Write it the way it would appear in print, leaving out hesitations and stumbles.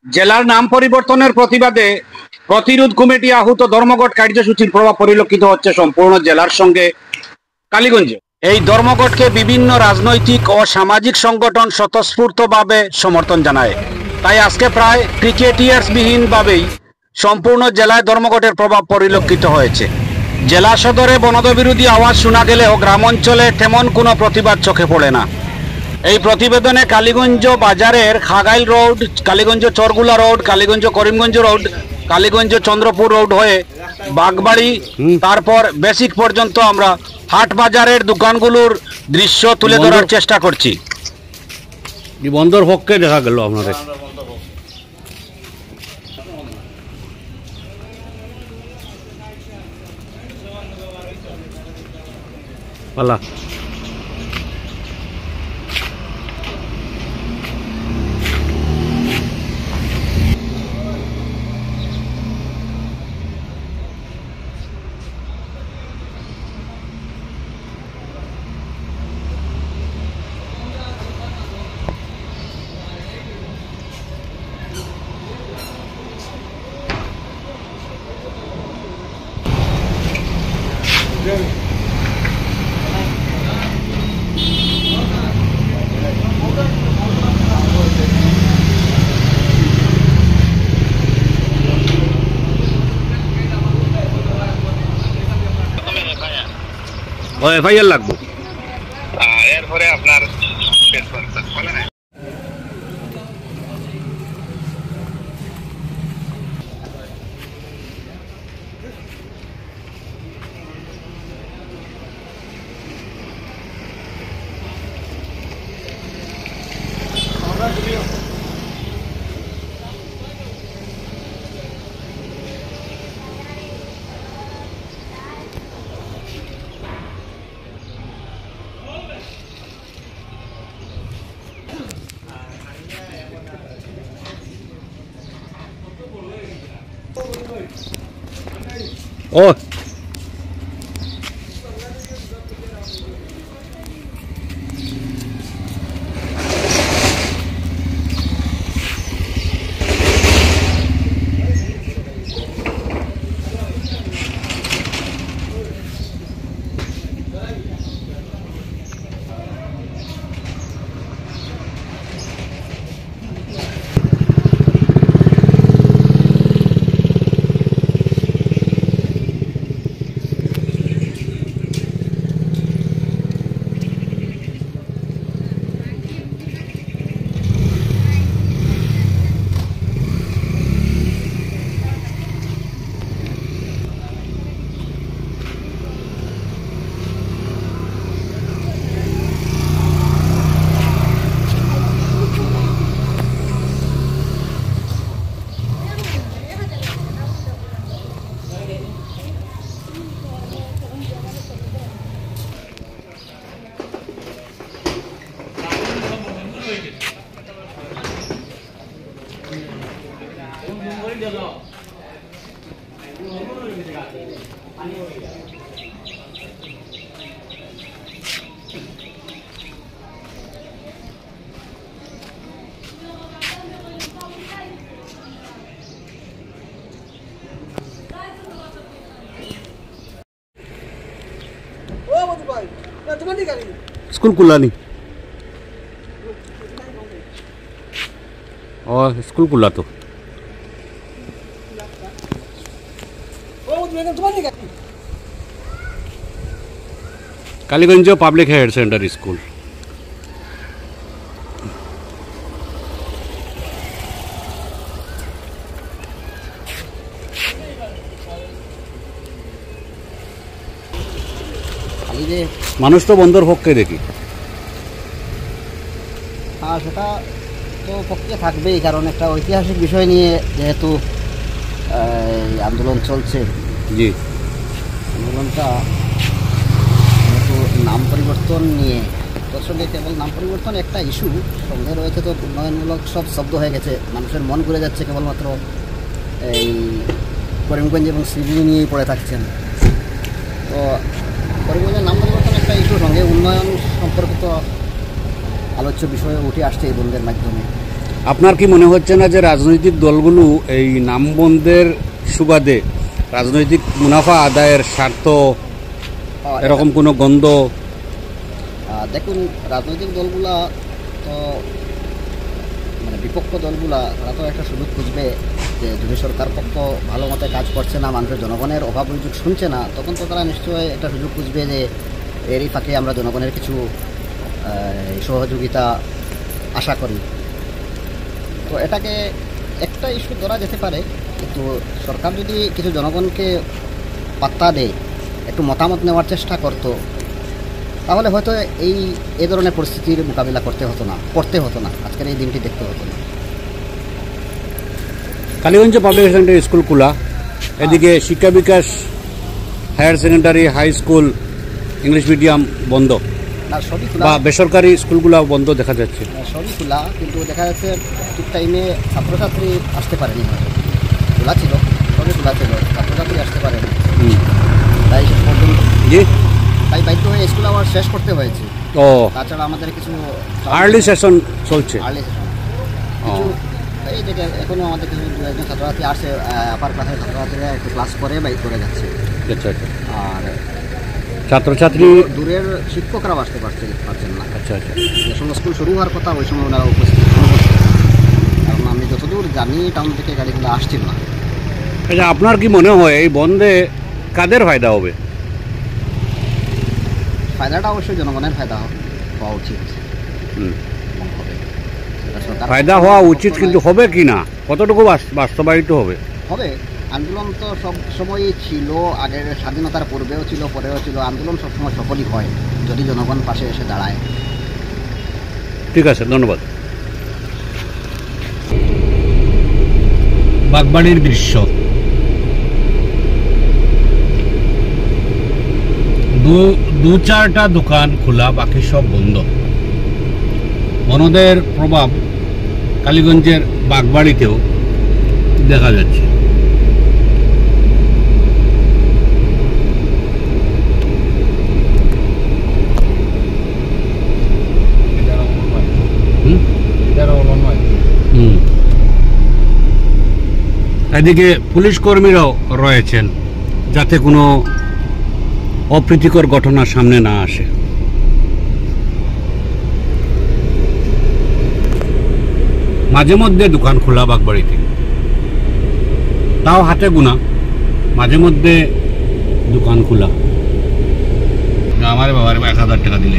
জেলার নাম পরিবর্তনের প্রতিবাদে প্রতিরোধ কমিটি আহত ধর্মঘট কার্যসূচির প্রভাব পরিলক্ষিত হচ্ছে সম্পূর্ণ জেলার সঙ্গে কালীগঞ্জে। এই ধর্মঘটকে বিভিন্ন রাজনৈতিক ও সামাজিক সংগঠন স্বতঃস্ফূর্তভাবে সমর্থন জানায়। তাই আজকে প্রায় ক্রিকেটিয়ার্সবিহীনভাবেই সম্পূর্ণ জেলায় ধর্মঘটের প্রভাব পরিলক্ষিত হয়েছে। জেলা সদরে বনধবিরোধী আওয়াজ শোনা গেলেও গ্রাম অঞ্চলে তেমন কোনো প্রতিবাদ চোখে পড়ে না। এই প্রতিবেদনে কালীগঞ্জ বাজারের Khagail road, Kaliganj Chargula road, Kaliganj Karimganj road, Kaliganj Chandrapur road হয়ে বাগবাড়ি, তারপর বেসিক পর্যন্ত আমরা হাট বাজারের দোকানগুলোর দৃশ্য তুলে ধরার চেষ্টা করছি। বন্দর পক্ষে দেখা গেল আপনাদের পালা এফআইআর লাগবো। এরপরে আপনার ও स्कूल खुला नहीं और स्कूल खुला तो Kaliganj public higher secondary school মানুষ তো বন্দর পক্ষে দেখি। হ্যাঁ, সেটা তো পক্ষে থাকবেই, কারণ একটা ঐতিহাসিক বিষয় নিয়ে যেহেতু আন্দোলন চলছে। জি, আন্দোলনটা যেহেতু নাম পরিবর্তন নিয়ে, আসলে কেবল নাম পরিবর্তন একটা ইস্যু, সঙ্গে রয়েছে তো উন্নয়নমূলক সব শব্দ হয়ে গেছে, মানুষের মন ঘুরে যাচ্ছে, কেবলমাত্র এই করিমগঞ্জ এবং সিভিলি নিয়েই পড়ে থাকছেন। তো করিমগঞ্জের নাম পরিবর্তন একটা ইস্যু, সঙ্গে উন্নয়ন সম্পর্কিত আলোচ্য বিষয়ে উঠে আসছে এই বন্ধের মাধ্যমে। আপনার কি মনে হচ্ছে না যে রাজনৈতিক দলগুলো এই নাম বন্ধের সুবাদে রাজনৈতিক মুনাফা আদায়ের স্বার্থ এরকম কোনো গন্ধ? দেখুন, রাজনৈতিক দলগুলা তো মানে বিপক্ষ দলগুলা তারা তো একটা সুযোগ খুঁজবে যে যদি সরকার পক্ষ ভালো মতো কাজ করছে না, মানুষের জনগণের অভাব অভিযোগ শুনছে না, তখন তো তারা নিশ্চয়ই একটা সুযোগ খুঁজবে যে এরই ফাঁকে আমরা জনগণের কিছু সহযোগিতা আশা করি। তো এটাকে একটা ইস্যু ধরা যেতে পারে, কিন্তু সরকার যদি কিছু জনগণকে পাত্তা দেয়, একটু মতামত নেওয়ার চেষ্টা করতো, তাহলে হয়তো এই ধরনের পরিস্থিতির মোকাবিলা করতে হতো না, আজকের এই দিনটি দেখতে হতো না। কালীগঞ্জে পাবলিক সেকেন্ডারি স্কুল খোলা, এদিকে Shiksha Bikash higher secondary high school English medium বন্ধ, না সবই খোলা, বা বেসরকারি স্কুলগুলো বন্ধ দেখা যাচ্ছে। সবই খোলা, কিন্তু দেখা যাচ্ছে ঠিক টাইমে ছাত্রছাত্রী আসতে পারেনি। খোলা ছিল, সবই খোলা ছিল, ছাত্রছাত্রী আসতে পারেনি, তাই শেষ পর্যন্ত জি তাই বাধ্য হয়ে স্কুল আবার শেষ করতে হয়েছে। ও তাছাড়া আমাদের কিছু আর্লি সেশন চলছে। আর্লি সেশন কিছু এই দেখে এখনও আমাদের কিছু একজন ছাত্রছাত্রী আসছে, আপার ক্লাসের ছাত্রছাত্রীরা একটু ক্লাস করে বাইক করে যাচ্ছে। আচ্ছা আচ্ছা। আর ছাত্রছাত্রী দূরের শিক্ষকরাও আসতে পারছেন না। আচ্ছা আচ্ছা। যে সময় স্কুল শুরু হওয়ার কথা ওই সময় ওনারা উপস্থিত, কারণ আমি যতদূর জানি টাউন থেকে গাড়িগুলো আসছিল না। আচ্ছা, আপনার কি মনে হয় এই বন্ধে কাদের ফায়দা হবে? ফায়দাটা অবশ্যই জনগণের ফায়দা হওয়া উচিত। ফায়দা হওয়া উচিত, কিন্তু হবে কি না, কতটুকু বাস্তবায়িত হবে? হবে। আন্দোলন তো সব সময়ই ছিল, আগের স্বাধীনতার পূর্বেও ছিল, পরেও ছিল। আন্দোলন সবসময় সফলই হয় যদি জনগণ পাশে এসে দাঁড়ায়। ঠিক আছে, ধন্যবাদ। বাগবাড়ির দৃশ্য, দু চারটা দোকান খোলা, বাকি সব বন্ধ। বনদের প্রভাব কালীগঞ্জের বাগবাড়িতেও দেখা যাচ্ছে। এদিকে পুলিশ কর্মীরাও রয়েছেন যাতে কোনো অপ্রীতিকর ঘটনা সামনে না আসে। মাঝে মধ্যে দোকান খোলা বাগবাড়িতে, তাও হাতে গোনা, মাঝে মধ্যে দোকান খোলা। আমার বাবার 1000 টাকা দিলে